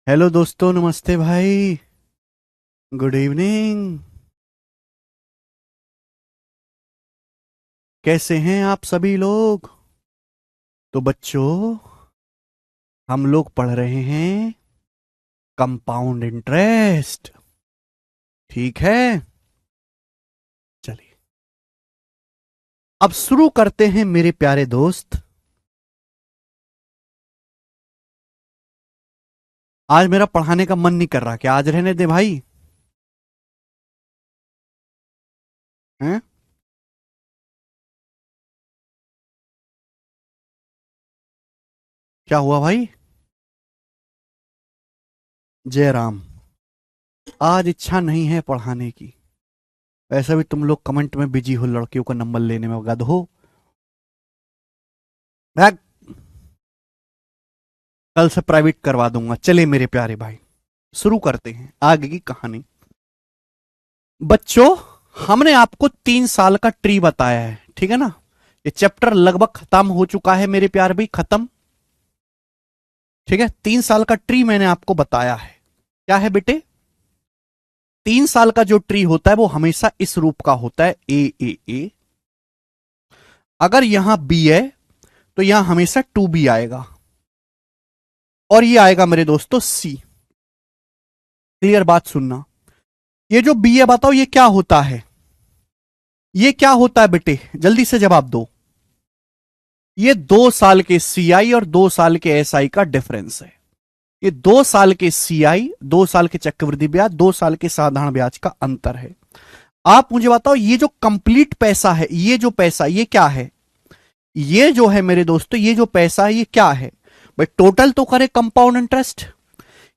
Hello दोस्तों, नमस्ते भाई। Good evening. कैसे हैं आप सभी लोग? तो बच्चों, हम लोग पढ़ रहे हैं कंपाउंड इंटरेस्ट। ठीक है, चलिए अब शुरू करते हैं मेरे प्यारे दोस्त। आज मेरा पढ़ाने का मन नहीं कर रहा, क्या आज रहने दे भाई? हैं? क्या हुआ भाई? जय राम। आज इच्छा नहीं है पढ़ाने की। वैसे भी तुम लोग कमेंट में बिजी हो लड़कियों का नंबर लेने में, गध हो। भाग। कल से प्राइवेट करवा दूंगा। चले मेरे प्यारे भाई, शुरू करते हैं आगे की कहानी। बच्चों, हमने आपको 3 साल का ट्री बताया है, ठीक है ना? ये चैप्टर लगभग खत्म हो चुका है मेरे प्यारे भाई, खत्म। ठीक है, 3 साल का ट्री मैंने आपको बताया है। क्या है बेटे? 3 साल का जो ट्री होता है वो हमेशा इस रूप का होता है, ए। अगर यहां बी है तो यहां हमेशा 2B आएगा, और ये आएगा मेरे दोस्तों सी। क्लियर बात सुनना। ये जो बी है, बताओ ये क्या होता है? ये क्या होता है बेटे? जल्दी से जवाब दो। ये 2 साल के सीआई और 2 साल के एसआई का डिफरेंस है। ये 2 साल के सीआई, 2 साल के चक्रवृद्धि ब्याज, 2 साल के साधारण ब्याज का अंतर है। आप मुझे बताओ, ये जो कंप्लीट पैसा है, ये जो पैसा, ये क्या है? ये जो है मेरे दोस्तों, ये जो पैसा है, ये क्या है भाई? टोटल तो करे कंपाउंड इंटरेस्ट।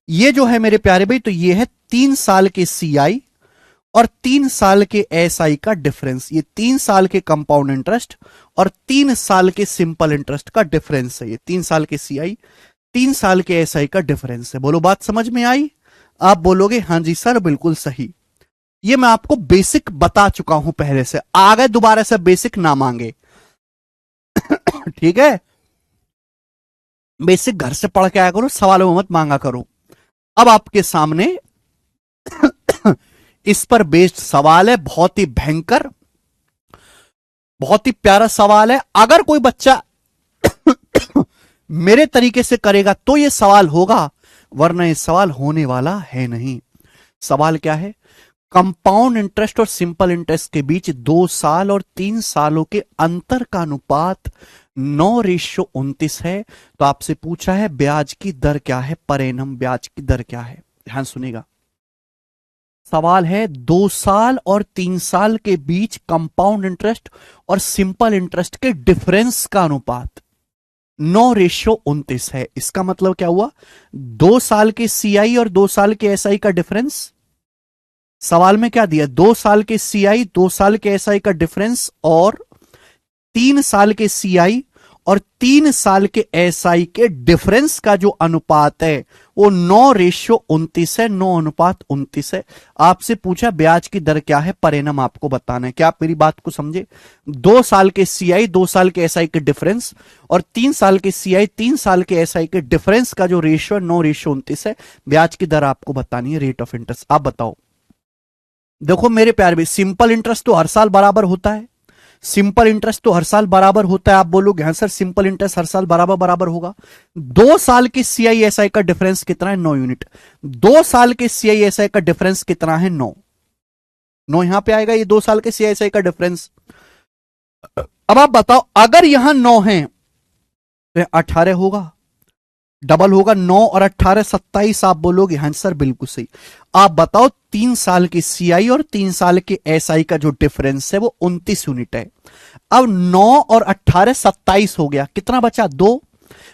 ये जो है मेरे प्यारे भाई, तो ये है 3 साल के सीआई और 3 साल के एसआई का डिफरेंस। ये 3 साल के कंपाउंड इंटरेस्ट और 3 साल के सिंपल इंटरेस्ट का डिफरेंस है। ये 3 साल के सीआई, 3 साल के एसआई का डिफरेंस है। बोलो, बात समझ में आई? आप बोलोगे हाँ जी सर, बिल्कुल सही। ये मैं आपको बेसिक बता चुका हूं पहले से, आगे दोबारा से बेसिक ना मांगे। ठीक है, बेसिक घर से पढ़ के आया करो, सवालों में मत मांगा करो। अब आपके सामने इस पर बेस्ड सवाल है, बहुत ही भयंकर, बहुत ही प्यारा सवाल है। अगर कोई बच्चा मेरे तरीके से करेगा तो यह सवाल होगा, वरना यह सवाल होने वाला है नहीं। सवाल क्या है? कंपाउंड इंटरेस्ट और सिंपल इंटरेस्ट के बीच 2 साल और 3 सालों के अंतर का अनुपात 9:29 है। तो आपसे पूछा है ब्याज की दर क्या है, पर एनम ब्याज की दर क्या है? ध्यान सुनेगा। सवाल है 2 साल और 3 साल के बीच कंपाउंड इंटरेस्ट और सिंपल इंटरेस्ट के डिफरेंस का अनुपात 9:29 है। इसका मतलब क्या हुआ? 2 साल के सीआई और 2 साल के एसआई का डिफरेंस। सवाल में क्या दिया? 2 साल के सीआई, 2 साल के एसआई का डिफरेंस, और 3 साल के सीआई और 3 साल के एसआई के डिफरेंस का जो अनुपात है वो 9:29 है, 9:29 है। आपसे पूछा ब्याज की दर क्या है, परिणाम आपको बताना है। क्या आप मेरी बात को समझे? 2 साल के सीआई, 2 साल के एसआई के डिफरेंस, और 3 साल के सीआई, 3 साल के एसआई के डिफरेंस का जो रेशियो 9:29 है। ब्याज की दर आपको बतानी है, रेट ऑफ इंटरेस्ट। आप बताओ। देखो मेरे प्यारे भी, सिंपल इंटरेस्ट तो हर साल बराबर होता है। सिंपल इंटरेस्ट तो हर साल बराबर होता है। आप बोलोगे हाँ सर, सिंपल इंटरेस्ट हर साल बराबर बराबर होगा। 2 साल के सीआईएसआई का डिफरेंस कितना है? 9 यूनिट। 2 साल के सीआईएसआई का डिफरेंस कितना है? 9। 9 यहां पे आएगा, ये 2 साल के सीआईएसआई का डिफरेंस। अब आप बताओ, अगर यहां 9 है तो 18 होगा, डबल होगा। 9 और 18 27। आप बोलोगे हाँ सर, बिल्कुल सही। आप बताओ, 3 साल की सीआई और 3 साल के एसआई का जो डिफरेंस है वो 29 यूनिट है। अब 9 और 18 27 हो गया, कितना बचा? 2।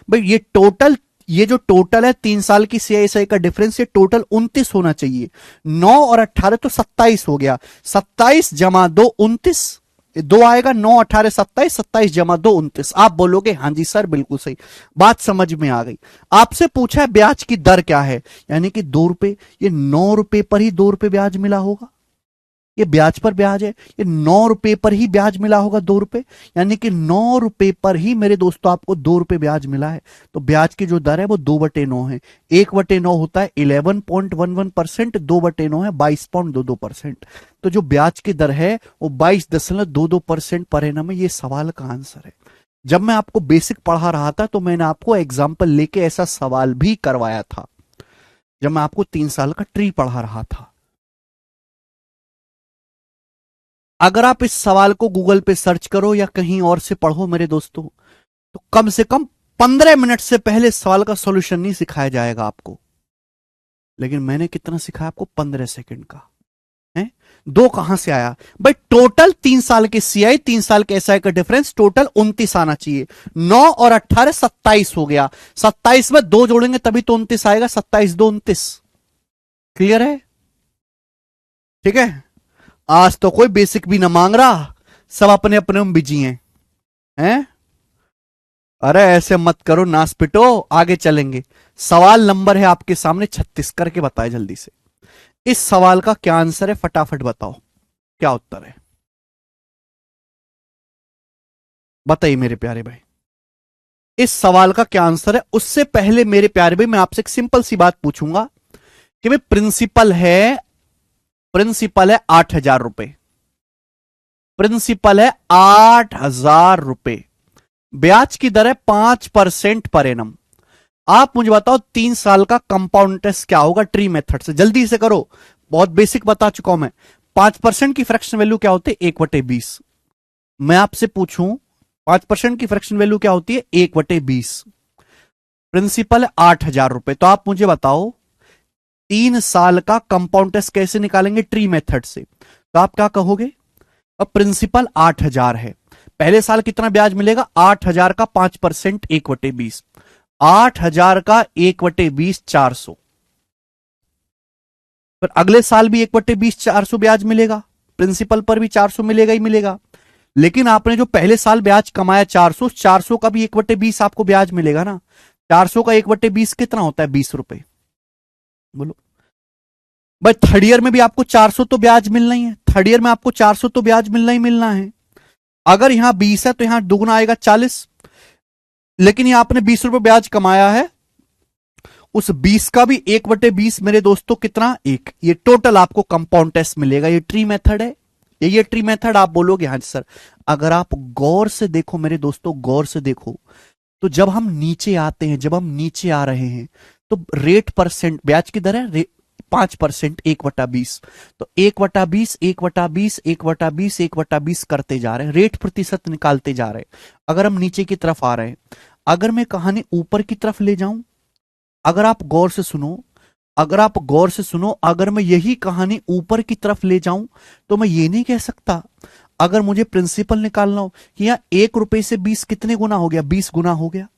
भाई ये टोटल, ये जो टोटल है 3 साल की सीआईएसआई का डिफरेंस, ये टोटल 29 होना चाहिए। 9 और 18 तो 27 हो गया। 27 जमा 2 29। 2 आएगा। 9 18 27, 27 जमा 2 29। आप बोलोगे हाँ जी सर, बिल्कुल सही। बात समझ में आ गई। आपसे पूछा है ब्याज की दर क्या है, यानी कि 2 रुपए। ये 9 रुपए पर ही 2 रुपए ब्याज मिला होगा। ये ब्याज पर ब्याज है। ये 9 रुपए पर ही ब्याज मिला होगा, 2 रुपए, यानी कि 9 रुपए पर ही मेरे दोस्तों आपको 2 रुपए ब्याज मिला है। तो ब्याज की जो दर है वो 2/9 है। 1/9 होता है 11.11%, 2/9 है 22.22%। तो जो ब्याज की दर है वो 22.22% पर एनम है। ये सवाल का आंसर है। जब मैं आपको बेसिक पढ़ा रहा था तो मैंने आपको एग्जाम्पल लेके ऐसा सवाल भी करवाया था, जब मैं आपको 3 साल का ट्री पढ़ा रहा था। अगर आप इस सवाल को गूगल पे सर्च करो या कहीं और से पढ़ो मेरे दोस्तों, तो कम से कम 15 मिनट से पहले इस सवाल का सॉल्यूशन नहीं सिखाया जाएगा आपको। लेकिन मैंने कितना सिखाया आपको? 15 सेकंड का है। 2 कहां से आया भाई? टोटल 3 साल के सीआई 3 साल के एसआई का डिफरेंस टोटल 29 आना चाहिए। 9 और 18 27 हो गया। 27 में 2 जोड़ेंगे तभी तो 29 आएगा। 27 2 29। क्लियर है? ठीक है। आज तो कोई बेसिक भी ना मांग रहा, सब अपने अपने में बिजी हैं। अरे ऐसे मत करो, नास पिटो, आगे चलेंगे। सवाल नंबर है आपके सामने 36। करके बताए जल्दी से। इस सवाल का क्या आंसर है? फटाफट बताओ क्या उत्तर है, बताइए मेरे प्यारे भाई। इस सवाल का क्या आंसर है? उससे पहले मेरे प्यारे भाई मैं आपसे एक सिंपल सी बात पूछूंगा कि भाई प्रिंसिपल है 8,000 रुपए। प्रिंसिपल है 8,000 रुपए। ब्याज की दर है 5% पर एनम। आप मुझे बताओ 3 साल का कंपाउंड इंटरेस्ट क्या होगा ट्री मेथड से? जल्दी से करो, बहुत बेसिक बता चुका हूं मैं। 5% की फ्रैक्शन वैल्यू क्या होती है? 1/20। मैं आपसे पूछूं 5% की फ्रैक्शन वैल्यू क्या होती है? 1/20। प्रिंसिपल है 8,000 रुपए। तो आप मुझे बताओ 3 साल का कंपाउंड इंटरेस्ट कैसे निकालेंगे ट्री मेथड से? तो आप क्या कहोगे? अब प्रिंसिपल 8,000 है, पहले साल कितना ब्याज मिलेगा? 8,000 का 5% 1/20। 8,000 का 1/20 400। फिर अगले साल भी 1/20 400 ब्याज मिलेगा। प्रिंसिपल पर भी 400 मिलेगा ही मिलेगा। लेकिन आपने जो पहले साल ब्याज कमाया 400, 400 का भी 1/20 आपको ब्याज मिलेगा ना। 400 का 1/20 कितना होता है? 20 रुपए। बोलो भाई, थर्ड ईयर में भी आपको 400 तो ब्याज मिलना ही है। थर्ड ईयर में आपको 400 तो ब्याज मिलना ही मिलना है। अगर यहां 20 है तो यहां दुगना आएगा 40। लेकिन यहां आपने 20 रुपए ब्याज कमाया है, उस 20 का भी 1/20 मेरे दोस्तों कितना? 1। ये टोटल आपको कंपाउंड टेस्ट मिलेगा। ये ट्री मेथड है। ये ट्री मेथड आप बोलोगे हाँ सर। अगर आप गौर से देखो मेरे दोस्तों, गौर से देखो, तो जब हम नीचे आते हैं, जब हम नीचे आ रहे हैं तो रेट परसेंट ब्याज की दर है 5%, 1/20। तो 1/20 1/20 1/20 1/20 करते जा रहे हैं, रेट प्रतिशत निकालते जा रहे हैं। अगर हम नीचे की तरफ आ रहे हैं, अगर मैं कहानी ऊपर की तरफ ले जाऊं, अगर आप गौर से सुनो, अगर आप गौर से सुनो, अगर मैं यही कहानी ऊपर की तरफ ले जाऊं तो मैं ये नहीं कह सकता, अगर मुझे प्रिंसिपल निकालना हो कि यहां 1 रुपए से 20 कितने गुना हो गया? 20 गुना हो गया।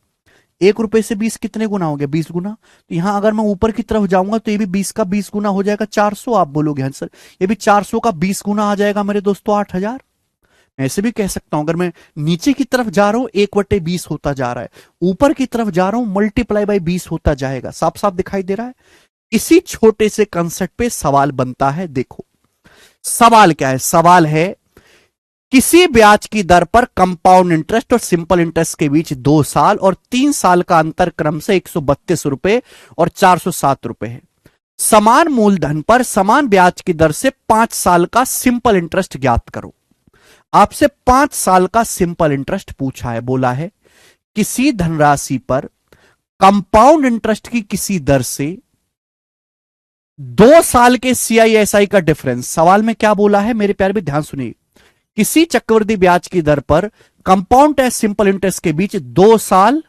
1 रुपए से 20 कितने गुना हो गया? 20 गुना। तो यहां अगर मैं ऊपर की तरफ जाऊंगा तो ये भी 20 का 20 गुना हो जाएगा 400। आप बोलोगे हाँ सर, ये भी 400 का 20 गुना आ जाएगा मेरे दोस्तों 8,000। मैं ऐसे भी कह सकता हूं, अगर मैं नीचे की तरफ जा रहा हूं 1/20 होता जा रहा है, ऊपर की तरफ जा रहा हूं मल्टीप्लाई बाई 20 होता जाएगा। साफ साफ दिखाई दे रहा है। इसी छोटे से कंसेप्ट पे सवाल बनता है। देखो सवाल क्या है? सवाल है किसी ब्याज की दर पर कंपाउंड इंटरेस्ट और सिंपल इंटरेस्ट के बीच 2 साल और 3 साल का अंतर क्रम से 132 रुपए और 407 रुपए है। समान मूलधन पर समान ब्याज की दर से 5 साल का सिंपल इंटरेस्ट ज्ञात करो। आपसे 5 साल का सिंपल इंटरेस्ट पूछा है। बोला है किसी धनराशि पर कंपाउंड इंटरेस्ट की किसी दर से 2 साल के सीआईएसआई का डिफरेंस। सवाल में क्या बोला है मेरे प्यारे भी ध्यान सुनिए। किसी चक्रवृद्धि ब्याज की दर पर कंपाउंड एंड सिंपल इंटरेस्ट के बीच 2 साल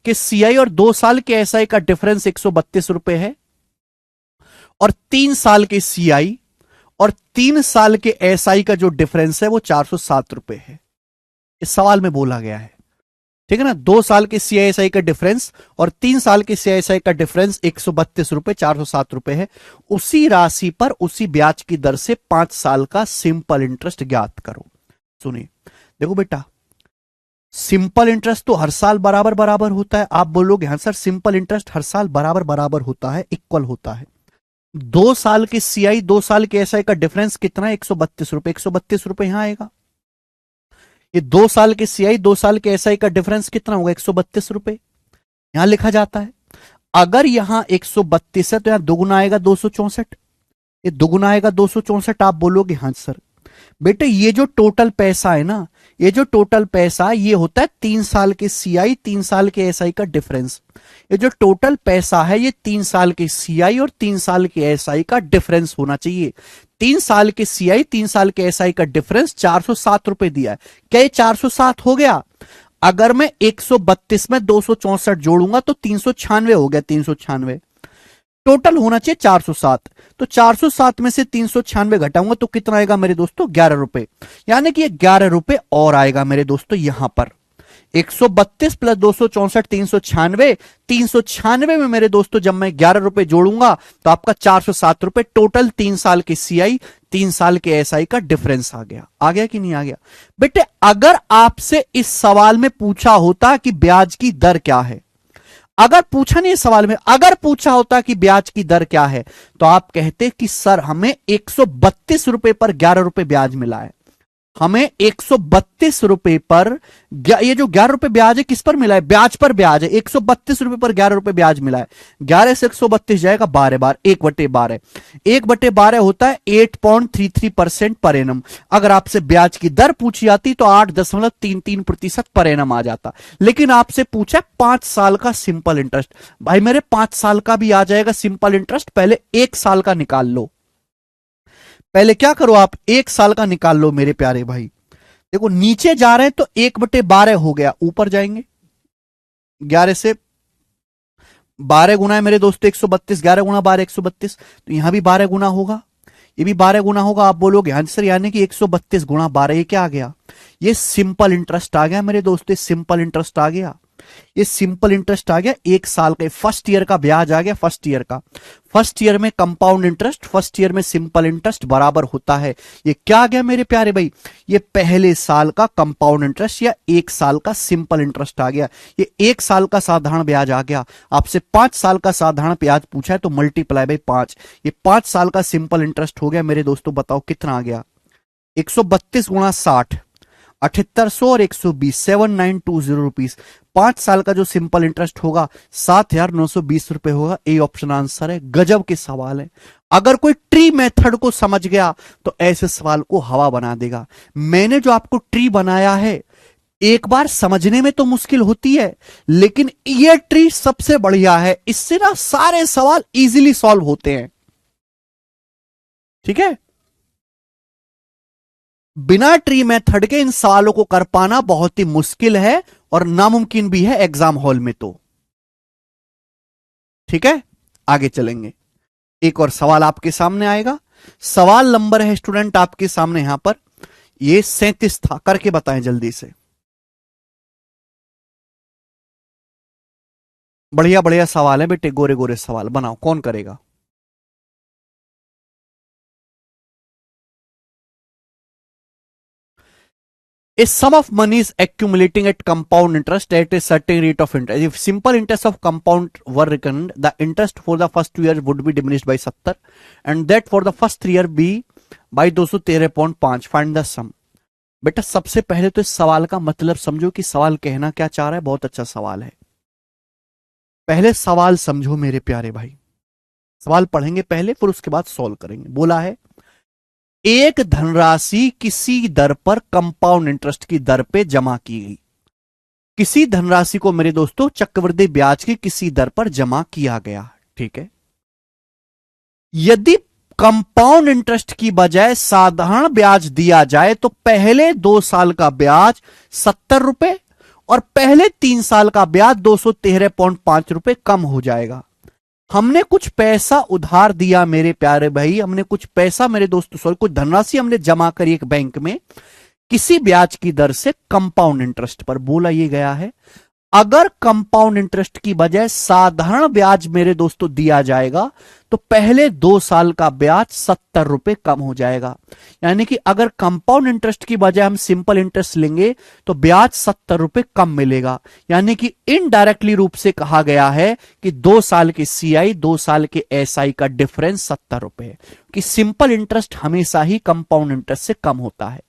के सीआई और 2 साल के एसआई का डिफरेंस 132 रुपए है, और 3 साल के सीआई और 3 साल के एसआई का जो डिफरेंस है वो 407 रुपए है। इस सवाल में बोला गया है, ठीक है ना। 2 साल के सीआईएसआई का डिफरेंस और 3 साल के सीआईएसआई का डिफरेंस 132 रुपए 407 रुपए है। उसी राशि पर उसी ब्याज की दर से 5 साल का सिंपल इंटरेस्ट ज्ञात करो। सुनिए, देखो बेटा, सिंपल इंटरेस्ट तो हर साल बराबर बराबर होता है। आप बोलोगे हाँ सर सिंपल इंटरेस्ट हर साल बराबर बराबर होता है, इक्वल होता है। 2 साल के सीआई 2 साल के एसआई का डिफरेंस कितना है? 132 रुपए। 132 रुपए यहां आएगा। ये 2 साल के सीआई 2 साल के एसआई का डिफरेंस कितना होगा? 132 रुपए यहां लिखा जाता है। अगर यहां 132 है तो यहां दुगुना आएगा 264। ये दुगुना आएगा 264। आप बोलोगे हाँ सर। बेटे ये जो टोटल पैसा है ना, ये जो टोटल पैसा ये होता है 3 साल के सीआई 3 साल के एसआई का डिफरेंस। ये जो टोटल पैसा है ये 3 साल के सीआई और 3 साल के एसआई का डिफरेंस होना चाहिए। 3 साल के सीआई 3 साल के एसआई का डिफरेंस 407 रुपए दिया है। क्या ये 407 हो गया? अगर मैं 132 में 264 जोड़ूंगा तो 396 हो गया। 396 टोटल होना चाहिए 407। तो 407 में से 396 घटाऊंगा तो कितना आएगा मेरे दोस्तों? 11 रुपए। यानी कि 11 रुपए और आएगा मेरे दोस्तों यहां पर। 132 प्लस 264 396। 396 में मेरे दोस्तों जब मैं 11 रुपए जोड़ूंगा तो आपका 407 रुपए टोटल 3 साल के सीआई 3 साल के एसआई का डिफरेंस आ गया। आ गया कि नहीं आ गया? बेटे अगर आपसे इस सवाल में पूछा होता कि ब्याज की दर क्या है, अगर पूछा नहीं सवाल में, अगर पूछा होता कि ब्याज की दर क्या है तो आप कहते कि सर हमें 132 रुपए पर 11 रुपए ब्याज मिला है। हमें 132 रुपए पर ये जो 11 रुपए ब्याज है किस पर मिला है? ब्याज पर ब्याज है। 132 रुपए पर 11 रुपए ब्याज मिला है। 11 से 132 जाएगा 12 बार। 1/12 1/12 होता है 8.33% पर एनम। अगर आपसे ब्याज की दर पूछी जाती तो 8.33% पर एनम आ जाता। लेकिन आपसे पूछा 5 साल का सिंपल इंटरेस्ट। भाई मेरे 5 साल का भी आ जाएगा सिंपल इंटरेस्ट। पहले 1 साल का निकाल लो। पहले क्या करो आप? 1 साल का निकाल लो मेरे प्यारे भाई। देखो नीचे जा रहे हैं तो 1/12 हो गया। ऊपर जाएंगे 11 से 12 गुना है मेरे दोस्तों 132। 11 गुना 12 132। तो यहां भी 12 गुना होगा, ये भी 12 गुना होगा। आप बोलोगे हाँ सर यानी कि 132 गुना 12 ये क्या आ गया? ये सिंपल इंटरेस्ट आ गया मेरे दोस्तों। सिंपल इंटरेस्ट आ गया। ये सिंपल इंटरेस्ट आ गया। 1 साल का फर्स्ट ईयर का ब्याज आ गया। फर्स्ट ईयर का, फर्स्ट ईयर में कंपाउंड इंटरेस्ट, फर्स्ट ईयर में सिंपल इंटरेस्ट बराबर होता है। ये क्या आ गया मेरे प्यारे भाई? ये पहले साल का कंपाउंड इंटरेस्ट या 1 साल का सिंपल इंटरेस्ट आ गया। ये 1 साल का साधारण ब्याज आ गया। आपसे 5 साल का साधारण ब्याज पूछा है तो मल्टीप्लाई बाई 5। ये 5 साल का सिंपल इंटरेस्ट हो गया मेरे दोस्तों। बताओ कितना आ गया? 132 गुणा 60 7800 और 120 7920 रुपीस। 5 साल का जो सिंपल इंटरेस्ट होगा 7920 रुपए होगा। ए ऑप्शन आंसर है। गजब के सवाल है। अगर कोई ट्री मेथड को समझ गया तो ऐसे सवाल को हवा बना देगा। मैंने जो आपको ट्री बनाया है एक बार समझने में तो मुश्किल होती है, लेकिन ये ट्री सबसे बढ़िया है। इससे ना सारे सवाल इजीली सॉल्व होते हैं। ठीक है, बिना ट्री मेथड के इन सवालों को कर पाना बहुत ही मुश्किल है और नामुमकिन भी है एग्जाम हॉल में तो। ठीक है, आगे चलेंगे। एक और सवाल आपके सामने आएगा। सवाल नंबर है स्टूडेंट आपके सामने यहां पर, ये 37 था। करके बताएं जल्दी से। बढ़िया बढ़िया सवाल है बेटे, गोरे गोरे सवाल बनाओ। कौन करेगा? A sum of money is accumulating at compound interest at a certain rate of interest. If simple interest of compound were reckoned, the interest for the first 2 years would be diminished by 70 and that for the first 3 year be by 213.5. Find the sum. बेटा सबसे पहले तो इस सवाल का मतलब समझो कि सवाल कहना क्या चाह रहा है। बहुत अच्छा सवाल है। पहले सवाल समझो मेरे प्यारे भाई। सवाल पढ़ेंगे पहले फिर उसके बाद सॉल्व करेंगे। बोला है एक धनराशि किसी दर पर कंपाउंड इंटरेस्ट की दर पे जमा की गई। किसी धनराशि को मेरे दोस्तों चक्रवृद्धि ब्याज की किसी दर पर जमा किया गया। ठीक है, यदि कंपाउंड इंटरेस्ट की बजाय साधारण ब्याज दिया जाए तो पहले 2 साल का ब्याज 70 रुपए और पहले 3 साल का ब्याज 213.5 रुपए कम हो जाएगा। हमने कुछ पैसा उधार दिया मेरे प्यारे भाई, हमने कुछ पैसा मेरे दोस्तों सॉरी कुछ धनराशि हमने जमा करी एक बैंक में किसी ब्याज की दर से कंपाउंड इंटरेस्ट पर। बोला ये गया है अगर कंपाउंड इंटरेस्ट की बजाय साधारण ब्याज मेरे दोस्तों दिया जाएगा तो पहले 2 साल का ब्याज 70 रुपए कम हो जाएगा। यानी कि अगर कंपाउंड इंटरेस्ट की बजाय हम सिंपल इंटरेस्ट लेंगे तो ब्याज 70 रुपए कम मिलेगा। यानी कि इनडायरेक्टली रूप से कहा गया है कि 2 साल के सीआई 2 साल के एसआई का डिफरेंस 70 रुपए है, कि सिंपल इंटरेस्ट हमेशा ही कंपाउंड इंटरेस्ट से कम होता है।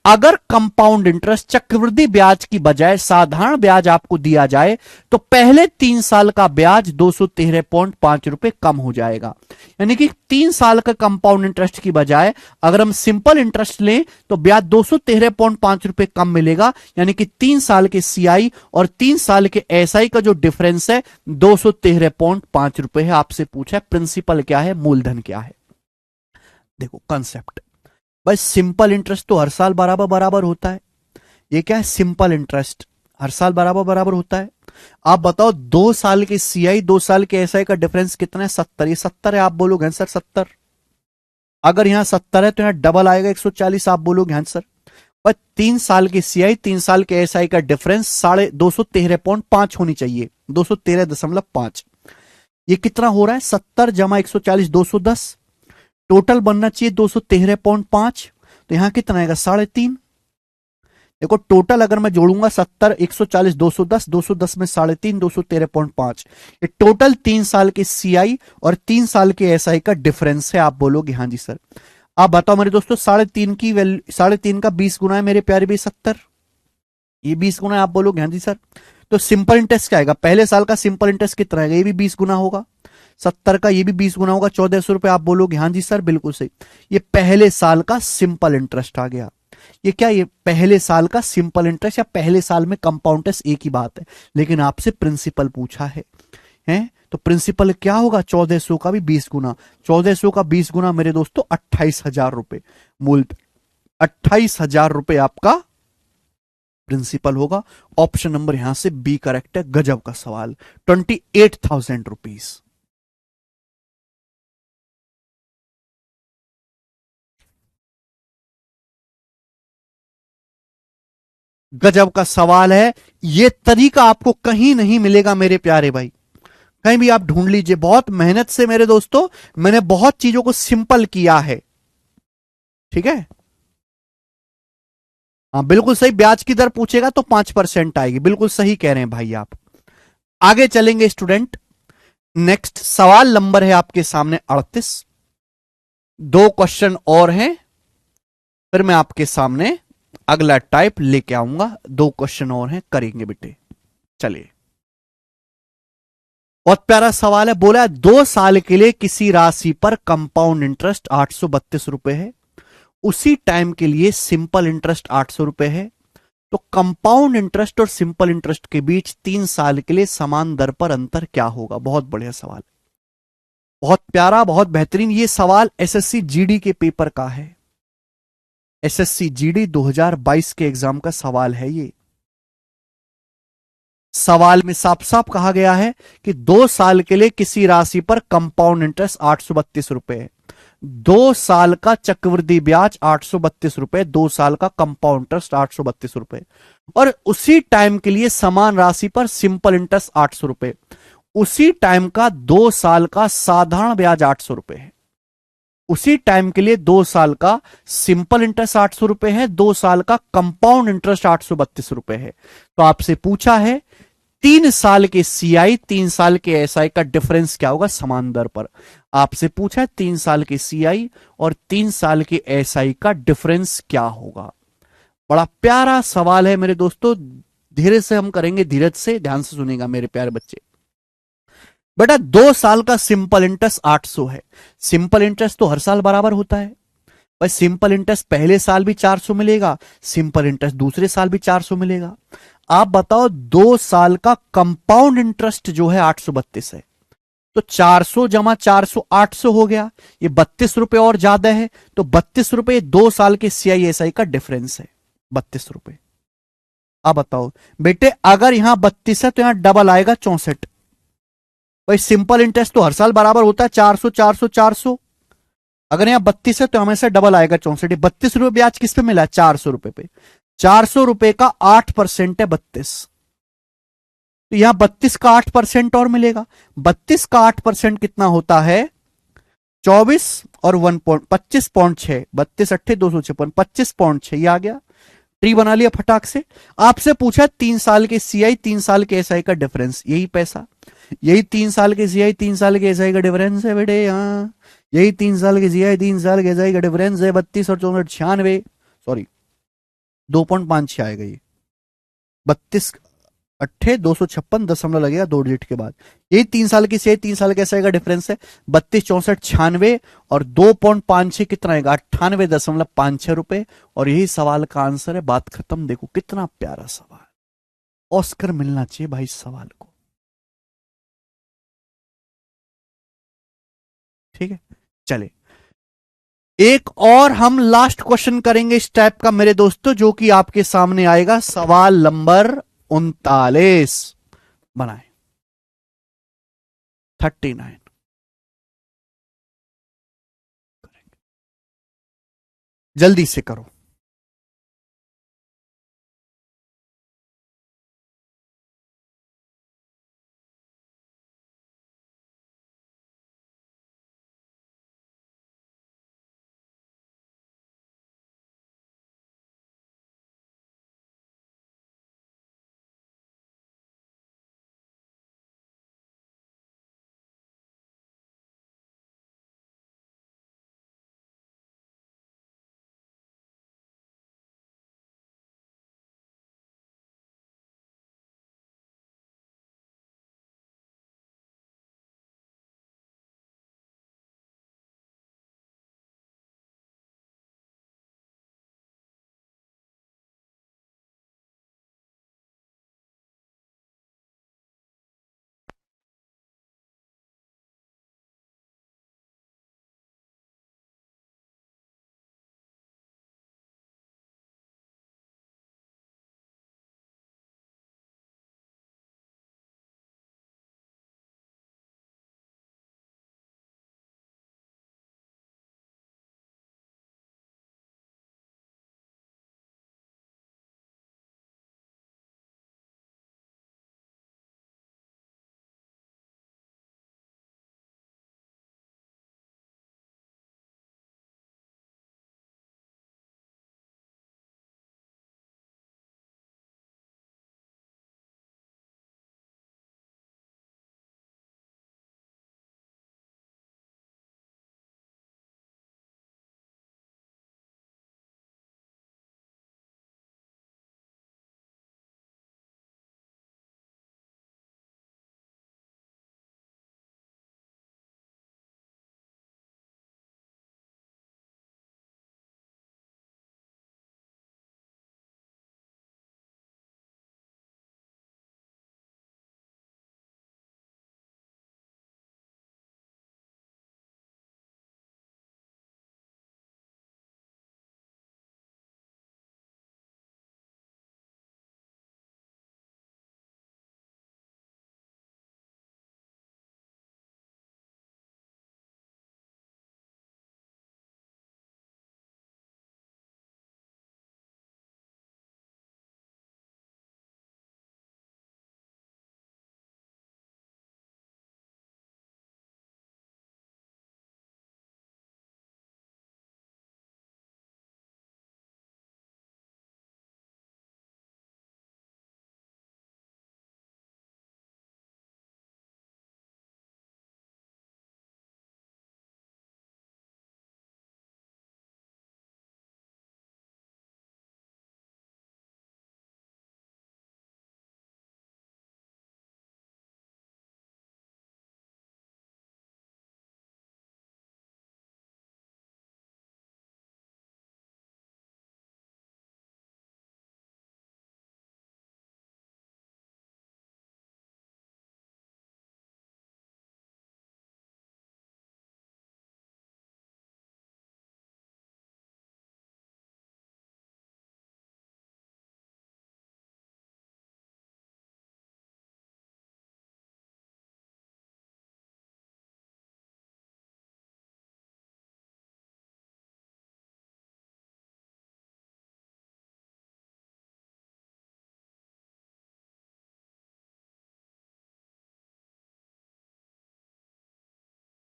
अगर कंपाउंड इंटरेस्ट चक्रवृद्धि ब्याज की बजाय साधारण ब्याज आपको दिया जाए तो पहले 3 साल का ब्याज 213.5 रुपए कम हो जाएगा। यानी कि 3 साल का कंपाउंड इंटरेस्ट की बजाय अगर हम सिंपल इंटरेस्ट लें तो ब्याज 213.5 रुपए कम मिलेगा। यानी कि 3 साल के सीआई और 3 साल के एसआई का जो डिफरेंस है 213.5 रुपए है। आपसे पूछा है प्रिंसिपल क्या है, मूलधन क्या है। देखो कंसेप्ट, भाई सिंपल इंटरेस्ट तो हर साल बराबर बराबर होता है। ये क्या है, सिंपल इंटरेस्ट हर साल बराबर बराबर होता है। आप बताओ 2 साल के सीआई 2 साल के एसआई का डिफरेंस कितना है, 70। ये 70 है, आप बोलोगे आंसर 70। अगर यहां 70 है तो यहां डबल आएगा 140, आप बोलोगे आंसर। पर 3 साल के सीआई 3 साल के एसआई का डिफरेंस 213.5 होनी चाहिए, 213.5। ये कितना हो रहा है, 70 जमा 140 210। टोटल बनना चाहिए 213.5, तो यहां कितना आएगा 3.5। देखो टोटल अगर मैं जोड़ूंगा 70 140 210, 210 में 3.5 213.5, ये टोटल 3 साल के सीआई और 3 साल के एसआई का डिफरेंस है। आप बोलोगे हाँ जी सर। आप बताओ मेरे दोस्तों 3.5 की वैल्यू, 3.5 का 20 गुना है मेरे प्यारे भाई 70, ये 20 गुना है। आप बोलोगे हाँ जी सर। तो सिंपल इंटरेस्ट क्या आएगा, पहले साल का सिंपल इंटरेस्ट कितना आएगा, ये भी 20 गुना होगा। 70 का ये भी 20 गुना होगा, 1400 रुपए। आप बोलोगे हाँ जी सर बिल्कुल सही। ये पहले साल का सिंपल इंटरेस्ट आ गया। ये क्या, ये पहले साल का सिंपल इंटरेस्ट या पहले साल में कंपाउंड इंटरेस्ट एक ही बात है, लेकिन आपसे प्रिंसिपल पूछा है, हैं? तो प्रिंसिपल क्या होगा, 1400 का भी 20 गुना। 1400 का 20 गुना मेरे दोस्तों 28,000 रुपए मूल, 28,000 रुपए आपका प्रिंसिपल होगा। ऑप्शन नंबर यहां से बी करेक्ट है। गजब का सवाल, 28,000 रुपीज। गजब का सवाल है। यह तरीका आपको कहीं नहीं मिलेगा मेरे प्यारे भाई, कहीं भी आप ढूंढ लीजिए। बहुत मेहनत से मेरे दोस्तों मैंने बहुत चीजों को सिंपल किया है, ठीक है। हाँ बिल्कुल सही, ब्याज की दर पूछेगा तो 5% आएगी, बिल्कुल सही कह रहे हैं भाई आप। आगे चलेंगे स्टूडेंट। नेक्स्ट सवाल नंबर है आपके सामने 38। 2 क्वेश्चन और हैं, फिर मैं आपके सामने अगला टाइप लेके आऊंगा। 2 क्वेश्चन और हैं, करेंगे बेटे। चलिए, बहुत प्यारा सवाल है। बोला है 2 साल के लिए किसी राशि पर कंपाउंड इंटरेस्ट 832 रुपए है, उसी टाइम के लिए सिंपल इंटरेस्ट 800 रुपए है। तो कंपाउंड इंटरेस्ट और सिंपल इंटरेस्ट के बीच 3 साल के लिए समान दर पर अंतर क्या होगा। बहुत बढ़िया सवाल, बहुत प्यारा, बहुत बेहतरीन। ये सवाल एसएससी जीडी के पेपर का है, एसएससी जीडी 2022 के एग्जाम का सवाल है। ये सवाल में साफ साफ कहा गया है कि 2 साल के लिए किसी राशि पर कंपाउंड इंटरेस्ट 832 रुपए है, 2 साल का चक्रवृद्धि ब्याज 832 रुपए, 2 साल का कंपाउंड इंटरेस्ट 832 रुपए, और उसी टाइम के लिए समान राशि पर सिंपल इंटरेस्ट 800 रुपए, उसी टाइम का 2 साल का साधारण ब्याज 800 रुपए है, उसी टाइम के लिए 2 साल का सिंपल इंटरेस्ट 800 रुपए है, 2 साल का कंपाउंड इंटरेस्ट 832 रुपए है। तो आपसे पूछा है 3 साल के सीआई 3 साल के एसआई का डिफरेंस क्या होगा समान दर पर। आपसे पूछा है 3 साल के सीआई और 3 साल के एसआई का डिफरेंस क्या होगा। बड़ा प्यारा सवाल है मेरे दोस्तों, धीरे से हम करेंगे, धीरज से, ध्यान से सुनेगा मेरे प्यारे बच्चे। बेटा 2 साल का सिंपल इंटरेस्ट 800 है, सिंपल इंटरेस्ट तो हर साल बराबर होता है भाई। सिंपल इंटरेस्ट पहले साल भी 400 मिलेगा, सिंपल इंटरेस्ट दूसरे साल भी 400 मिलेगा। आप बताओ 2 साल का कंपाउंड इंटरेस्ट जो है 832 है, तो 400 जमा 400 800 हो गया, ये 32 रुपए और ज्यादा है, तो 32 रुपए 2 साल के सीआईएसआई का डिफरेंस है, 32 रुपए। अब बताओ बेटे अगर यहां 32 है तो यहां डबल आएगा 64। भाई सिंपल इंटरेस्ट तो हर साल बराबर होता है 400 400 400, अगर यहां 32 है तो हमेशा डबल आएगा 64। 32 रुपए ब्याज किस पे मिला है, 400 रुपए पे। 400 रुपए का 8% है 32, तो यहां 32 का 8% और मिलेगा। 32 का 8% कितना होता है? 24 और 25.6, 32 अट्ठे 256, 25.6, ये आ गया। ट्री बना लिया फटाक से। आपसे पूछा 3 साल के सीआई 3 साल के एसआई का डिफरेंस, यही पैसा, यही 3 साल के सीआई 3 साल के एसआई का डिफरेंस है बेटे यहाँ। यही 3 साल के सीआई 3 साल के एसआई का डिफरेंस है, 32 और 64, 96, सॉरी 2.56 आएगा ये। 32 अट्ठे 256 लगेगा 2 डिजिट के बाद। यही 3 साल की से 3 साल के एसआई का डिफरेंस है, 32 64 96, और 2.56 कितना आएगा? 98.56 रुपए। और यही सवाल का आंसर है। बात खत्म। देखो कितना प्यारा सवाल, ऑस्कर मिलना चाहिए भाई इस सवाल को। ठीक है, चले एक और हम लास्ट क्वेश्चन करेंगे इस टाइप का मेरे दोस्तों, जो कि आपके सामने आएगा। सवाल नंबर 39 बनाए, 39। जल्दी से करो।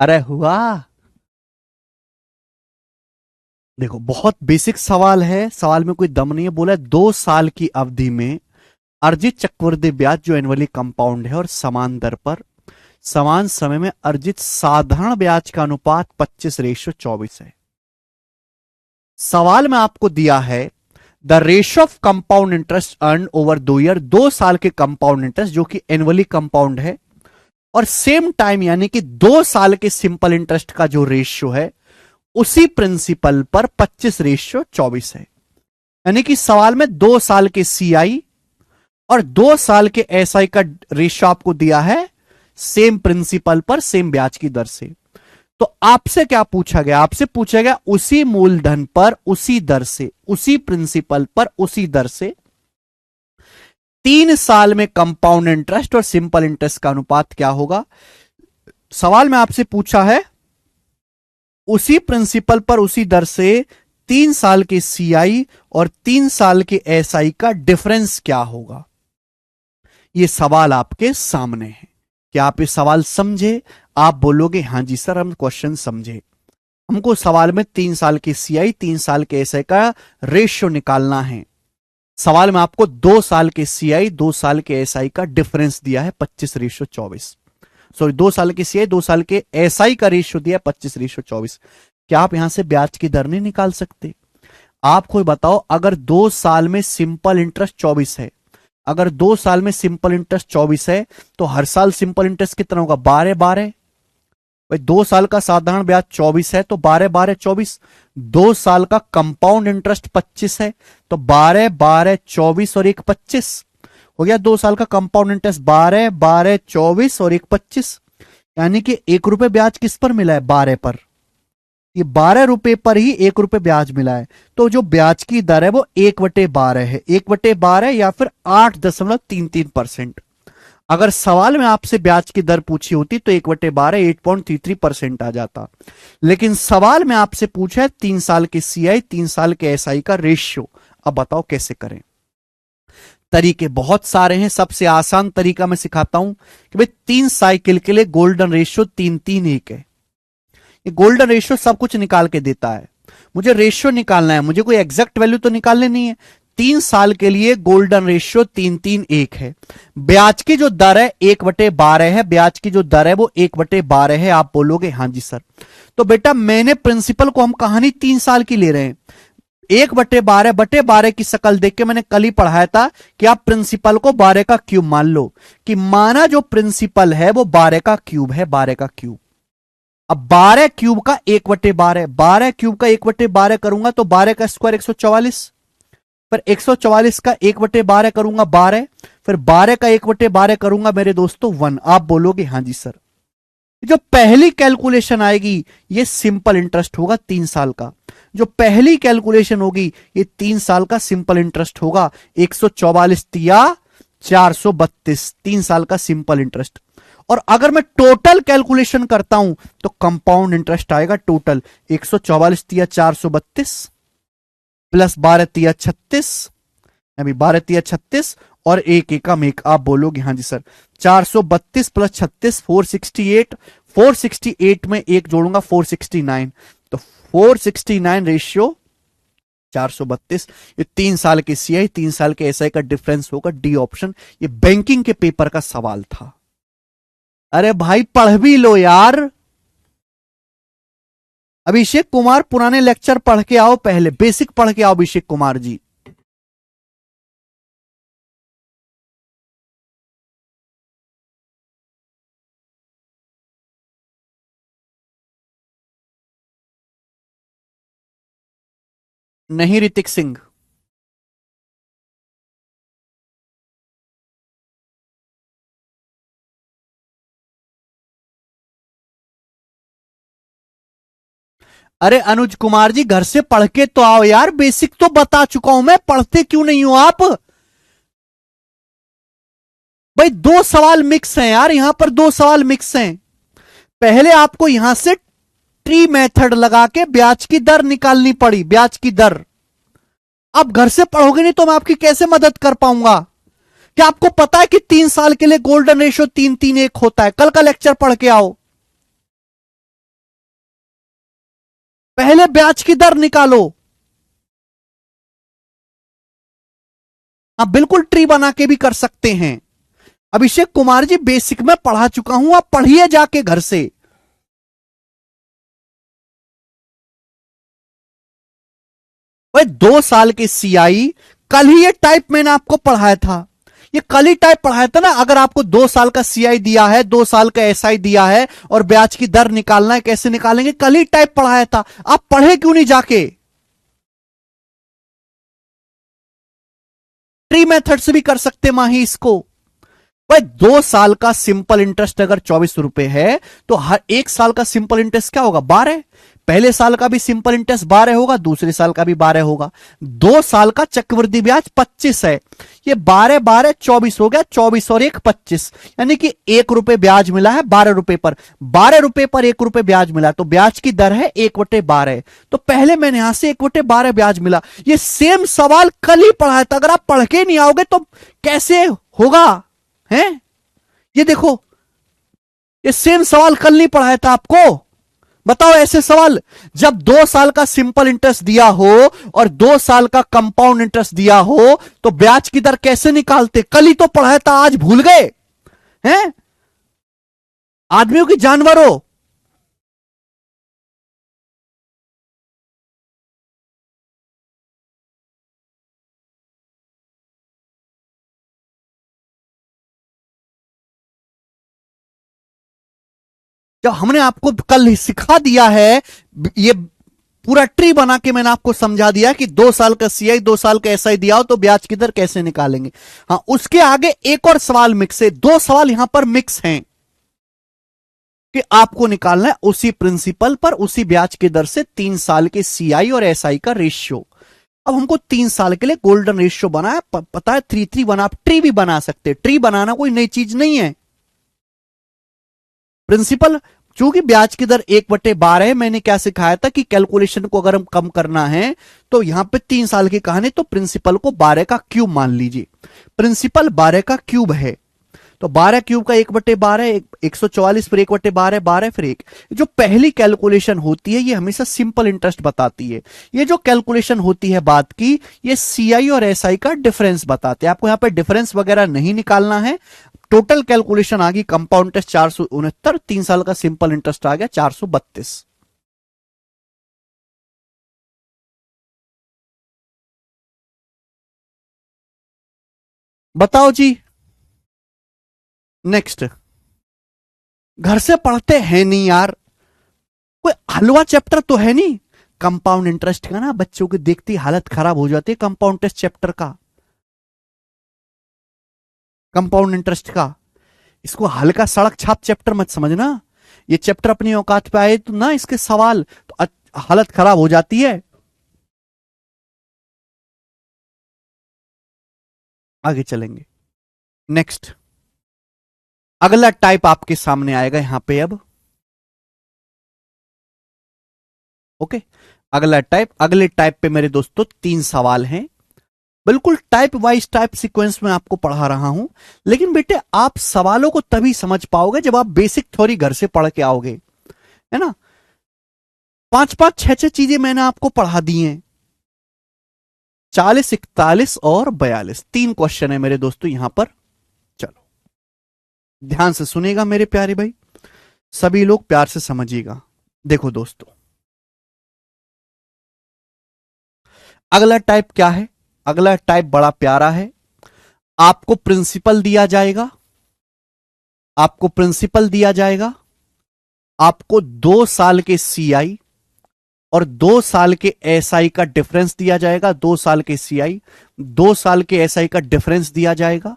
अरे हुआ। देखो बहुत बेसिक सवाल है, सवाल में कोई दम नहीं है। बोला 2 साल की अवधि में अर्जित चक्रवृद्धि ब्याज जो एनुअली कंपाउंड है और समान दर पर समान समय में अर्जित साधारण ब्याज का अनुपात 25:24 है। सवाल में आपको दिया है the ratio of compound interest earn over 2 year, 2 साल के कंपाउंड इंटरेस्ट जो कि एनुअली कंपाउंड है, और सेम टाइम यानी कि 2 साल के सिंपल इंटरेस्ट का जो रेशियो है उसी प्रिंसिपल पर 25:24 है। यानी कि सवाल में 2 साल के सीआई और 2 साल के एसआई का रेशियो आपको दिया है सेम प्रिंसिपल पर सेम ब्याज की दर से। तो आपसे क्या पूछा गया? आपसे पूछा गया उसी मूलधन पर उसी दर से, उसी प्रिंसिपल पर उसी दर से 3 साल में कंपाउंड इंटरेस्ट और सिंपल इंटरेस्ट का अनुपात क्या होगा। सवाल में आपसे पूछा है उसी प्रिंसिपल पर उसी दर से 3 साल के सीआई और 3 साल के एसआई का डिफरेंस क्या होगा। यह सवाल आपके सामने है। क्या आप ये सवाल समझे? आप बोलोगे हां जी सर हम क्वेश्चन समझे। हमको सवाल में 3 साल के सीआई 3 साल के एसआई का रेशियो निकालना है। सवाल में आपको 2 साल के सीआई 2 साल के एसआई का डिफरेंस दिया है 25:24। सॉरी 2 साल के सीआई 2 साल के एसआई का रेशियो दिया है 25:24। क्या आप यहां से ब्याज की दर नहीं निकाल सकते? आप कोई बताओ, अगर 2 साल में सिंपल इंटरेस्ट 24 है, अगर 2 साल में सिंपल इंटरेस्ट 24 है तो हर साल सिंपल इंटरेस्ट कितना होगा? 12 भाई 2 साल का साधारण ब्याज 24 है तो 12 2 साल का कंपाउंड इंटरेस्ट 25 है तो 12 और 1 25 हो गया। 2 साल का कंपाउंड इंटरेस्ट 12 और 1 25, यानी कि 1 रुपए ब्याज किस पर मिला है? 12 पर। ये 12 रुपए पर ही 1 रुपए ब्याज मिला है। तो जो ब्याज की दर है वो 1/12 है, 1/12 या फिर 8.33%। अगर सवाल में आपसे ब्याज की दर पूछी होती तो 1/12 8.33% आ जाता। लेकिन सवाल में आपसे पूछा है 3 साल के सीआई 3 साल के एसआई का रेशियो। अब बताओ कैसे करें? तरीके बहुत सारे हैं। सबसे आसान तरीका मैं सिखाता हूं कि भाई 3 साइकिल के लिए गोल्डन रेशियो 3-3-1 है। ये गोल्डन रेशियो सब कुछ निकाल के देता है। मुझे रेशियो निकालना है, मुझे कोई एग्जैक्ट वैल्यू तो निकालने नहीं है। 3 साल के लिए गोल्डन रेशियो 3-3-1 है। ब्याज की जो दर है 1/12 है, ब्याज की जो दर है वो 1/12 है। आप बोलोगे हां जी सर। तो बेटा मैंने प्रिंसिपल को हम कहानी 3 साल की ले रहे हैं। 1/12 की शक्ल देख के मैंने कल ही पढ़ाया था कि आप प्रिंसिपल को 12 का क्यूब मान लो, कि माना जो प्रिंसिपल है वो 12 का क्यूब है, 12 का क्यूब। अब 12 क्यूब का 1/12, 12 क्यूब का 1/12 करूंगा तो 12 का स्क्वायर 144, फिर 144 का 1/12 करूंगा 12, फिर 12 का 1/12 करूंगा मेरे दोस्तों 1। आप बोलोगे हां जी सर। जो पहली कैलकुलेशन आएगी ये सिंपल इंटरेस्ट होगा 3 साल का। जो पहली कैलकुलेशन होगी ये 3 साल का सिंपल इंटरेस्ट होगा। 144 तिया 432, 3 साल का सिंपल इंटरेस्ट। और अगर मैं टोटल कैलकुलेशन करता हूं तो कंपाउंड इंटरेस्ट आएगा टोटल 144 तिया 432 प्लस 12 तिया 36, अभी 12 तिया 36 और एक एकम एक। आप बोलोगे हाँ जी सर। 432 प्लस 36 468, 468 में एक जोड़ूंगा 469, तो 469 रेशियो 432। ये 3 साल के सीआई 3 साल के एसआई का डिफरेंस होगा। D option. ये बैंकिंग के पेपर का सवाल था। अरे भाई पढ़ भी लो यार। अभिषेक कुमार पुराने लेक्चर पढ़ के आओ, पहले बेसिक पढ़ के आओ अभिषेक कुमार जी। नहीं ऋतिक सिंह। अरे अनुज कुमार जी घर से पढ़ के तो आओ यार, बेसिक तो बता चुका हूं मैं, पढ़ते क्यों नहीं हो आप? भाई 2 सवाल मिक्स हैं यार, यहां पर 2 सवाल मिक्स हैं। पहले आपको यहां से ट्री मेथड लगा के ब्याज की दर निकालनी पड़ी, ब्याज की दर। आप घर से पढ़ोगे नहीं तो मैं आपकी कैसे मदद कर पाऊंगा? क्या आपको पता है कि 3 साल के लिए गोल्डन रेशियो 3-3-1 होता है? कल का लेक्चर पढ़ के आओ। पहले ब्याज की दर निकालो। आप बिल्कुल ट्री बना के भी कर सकते हैं। अभिषेक कुमार जी बेसिक में पढ़ा चुका हूं, आप पढ़िए जाके घर से। भाई 2 साल के सीआई, कल ही ये टाइप मैंने आपको पढ़ाया था, ये कल ही टाइप पढ़ाया था ना। अगर आपको 2 साल का सीआई दिया है, 2 साल का एसआई दिया है और ब्याज की दर निकालना है, कैसे निकालेंगे, कल ही टाइप पढ़ाया था। आप पढ़े क्यों नहीं जाके? ट्री मेथड से भी कर सकते माही इसको। भाई 2 साल का सिंपल इंटरेस्ट अगर 24 रुपए है तो हर 1 साल का सिंपल इंटरेस्ट क्या होगा, 12। पहले साल का भी सिंपल इंटरेस्ट 12 होगा, दूसरे साल का भी 12 होगा। 2 साल का चक्रवृद्धि ब्याज 25 है। ये 12 12 24 हो गया, 24 और 1 25, यानी कि 1 रुपए ब्याज मिला है 12 रुपए पर। 12 रुपए पर 1 रुपए ब्याज मिला तो ब्याज की दर है 1/12। तो पहले मैंने यहां से 1/12 ब्याज मिला। ये सेम सवाल कल ही पढ़ाया था, अगर आप पढ़ के नहीं आओगे तो कैसे होगा है? ये देखो, ये सेम सवाल कल नहीं पढ़ाया था आपको। बताओ ऐसे सवाल, जब 2 साल का सिंपल इंटरेस्ट दिया हो और 2 साल का कंपाउंड इंटरेस्ट दिया हो तो ब्याज की दर कैसे निकालते? कल ही तो पढ़ाया था, आज भूल गए हैं? आदमियों की जानवरों। जब हमने आपको कल सिखा दिया है, ये पूरा ट्री बना के मैंने आपको समझा दिया कि 2 साल का सीआई 2 साल का एसआई दिया हो तो ब्याज की दर कैसे निकालेंगे। हाँ, उसके आगे एक और सवाल मिक्स है, 2 सवाल यहां पर मिक्स हैं कि आपको निकालना है उसी प्रिंसिपल पर उसी ब्याज की दर से 3 साल के सीआई और एसआई का रेशियो। अब हमको 3 साल के लिए गोल्डन रेशियो बना है, पता है 3 3 बना, आप ट्री भी बना सकते, ट्री बनाना कोई नई चीज नहीं है। प्रिंसिपल, चूंकि ब्याज की दर 1/12 है, मैंने क्या सिखाया था कि कैलकुलेशन को अगर हम कम करना है तो यहां पे 3 साल की कहानी, तो प्रिंसिपल को 12 का क्यूब मान लीजिए। प्रिंसिपल 12 का क्यूब है तो 12 क्यूब का 1/12, 144 फिर 1/12, 12 फिर 1। जो पहली कैलकुलेशन होती है ये हमेशा सिंपल इंटरेस्ट बताती है। ये जो कैलकुलेशन होती है बात की, ये सीआई और एसआई का डिफरेंस बताते हैं। आपको यहां पे डिफरेंस वगैरह नहीं निकालना है। टोटल कैलकुलेशन आ गई, कंपाउंड इंटरेस्ट 469, 3 साल का सिंपल इंटरेस्ट आ गया 432। बताओ जी। नेक्स्ट, घर से पढ़ते हैं नहीं यार, कोई हलवा चैप्टर तो है नहीं कंपाउंड इंटरेस्ट का ना, बच्चों की देखती हालत खराब हो जाती है कंपाउंड इंटरेस्ट चैप्टर का, कंपाउंड इंटरेस्ट का। इसको हल्का सड़क छाप चैप्टर मत समझना। ये चैप्टर अपनी औकात पे आए तो ना इसके सवाल तो हालत खराब हो जाती है। आगे चलेंगे। नेक्स्ट, अगला टाइप आपके सामने आएगा यहां पे अब। ओके, अगला टाइप, अगले टाइप पे मेरे दोस्तों 3 सवाल हैं। बिल्कुल टाइप वाइज टाइप सीक्वेंस में आपको पढ़ा रहा हूं, लेकिन बेटे आप सवालों को तभी समझ पाओगे जब आप बेसिक थ्योरी घर से पढ़ के आओगे, है ना। 5 5 6 6 चीजें मैंने आपको पढ़ा दी हैं। 40 41 और 42 3 क्वेश्चन है मेरे दोस्तों यहां पर। चलो ध्यान से सुनेगा मेरे प्यारे भाई, सभी लोग प्यार से समझिएगा। देखो दोस्तों, अगला टाइप क्या है? अगला टाइप बड़ा प्यारा है। आपको प्रिंसिपल दिया जाएगा, आपको प्रिंसिपल दिया जाएगा, आपको 2 साल के सीआई और 2 साल के एसआई का डिफरेंस दिया जाएगा। 2 साल के सीआई, 2 साल के एसआई का डिफरेंस दिया जाएगा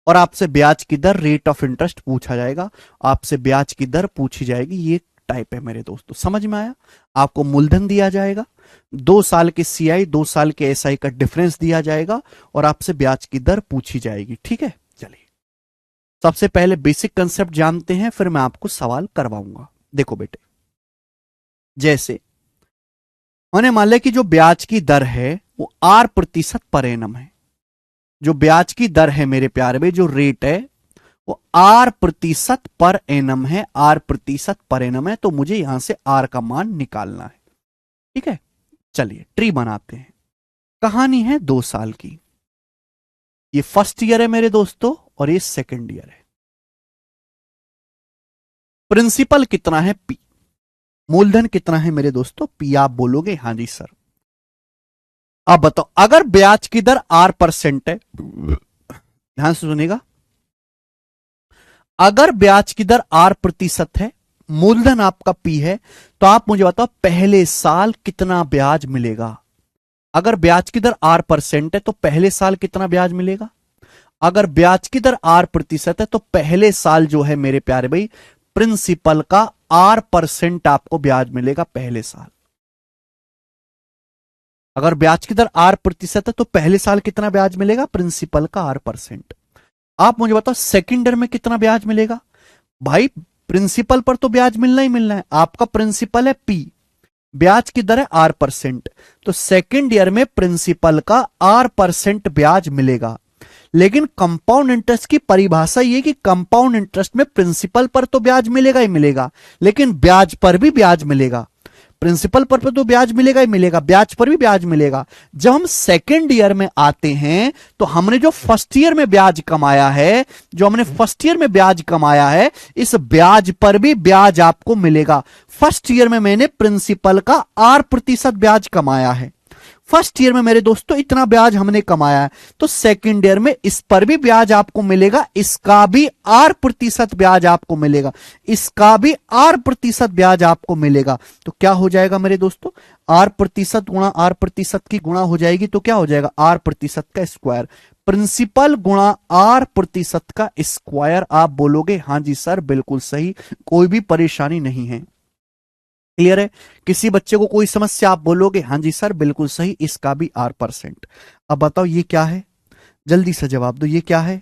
और आपसे ब्याज की दर, रेट ऑफ इंटरेस्ट पूछा जाएगा। आपसे ब्याज की दर पूछी जाएगी। ये टाइप है मेरे दोस्तों, समझ में आया? आपको मूलधन दिया जाएगा, 2 साल के सीआई 2 साल के एसआई का डिफरेंस दिया जाएगा और आपसे ब्याज की दर पूछी जाएगी। ठीक है, चलिए सबसे पहले बेसिक कंसेप्ट जानते हैं, फिर मैं आपको सवाल करवाऊंगा। देखो बेटे, जैसे मैंने मान लिया कि जो ब्याज की दर है वो 8% पर एनम है। जो ब्याज की दर है मेरे प्यारे में, जो रेट है वो 8% पर एनम है, 8% पर एनम है। तो मुझे यहां से आर का मान निकालना है। ठीक है, चलिए ट्री बनाते हैं। कहानी है 2 साल की। ये फर्स्ट ईयर है मेरे दोस्तों और ये सेकंड ईयर है। प्रिंसिपल कितना है? पी। मूलधन कितना है मेरे दोस्तों? पी। आप बोलोगे हाँ जी सर। अब बताओ, अगर ब्याज की दर R% है, ध्यान से सुनेगा, अगर ब्याज की दर R% है, मूलधन आपका P है, तो आप मुझे बताओ पहले साल कितना ब्याज मिलेगा। अगर ब्याज की दर R% है तो पहले साल कितना ब्याज मिलेगा? अगर ब्याज की दर R% है तो पहले साल जो है मेरे प्यारे भाई, प्रिंसिपल का R% आपको ब्याज मिलेगा पहले साल। अगर ब्याज की दर R% है तो पहले साल कितना ब्याज मिलेगा? प्रिंसिपल का R%। आप मुझे बताओ सेकेंड ईयर में कितना ब्याज मिलेगा? भाई प्रिंसिपल पर तो ब्याज मिलना ही मिलना है, आपका प्रिंसिपल है P, ब्याज की दर है R%, तो सेकेंड ईयर में प्रिंसिपल का R% ब्याज मिलेगा। लेकिन कंपाउंड इंटरेस्ट की परिभाषा यह कि कंपाउंड इंटरेस्ट में प्रिंसिपल पर तो ब्याज मिलेगा ही मिलेगा, लेकिन ब्याज पर भी ब्याज मिलेगा। प्रिंसिपल पर तो ब्याज मिलेगा ही मिलेगा, ब्याज पर भी ब्याज मिलेगा। जब हम सेकेंड ईयर में आते हैं तो हमने जो फर्स्ट ईयर में ब्याज कमाया है, इस ब्याज पर भी ब्याज आपको मिलेगा। फर्स्ट ईयर में मैंने प्रिंसिपल का R% ब्याज कमाया है, फर्स्ट ईयर में मेरे दोस्तों इतना ब्याज हमने कमाया है, तो सेकंड ईयर में इस पर भी ब्याज आपको मिलेगा, इसका भी R% ब्याज आपको मिलेगा, इसका भी R% ब्याज आपको मिलेगा। तो क्या हो जाएगा मेरे दोस्तों? R% गुणा R% की गुणा हो जाएगी तो क्या हो जाएगा? R% का स्क्वायर। प्रिंसिपल गुणा R% का स्क्वायर। आप बोलोगे हाँ जी सर बिल्कुल सही, कोई भी परेशानी नहीं है। क्लियर है? किसी बच्चे को कोई समस्या? आप बोलोगे हाँ जी सर बिल्कुल सही, इसका भी R%। अब बताओ ये क्या है, जल्दी से जवाब दो, ये क्या है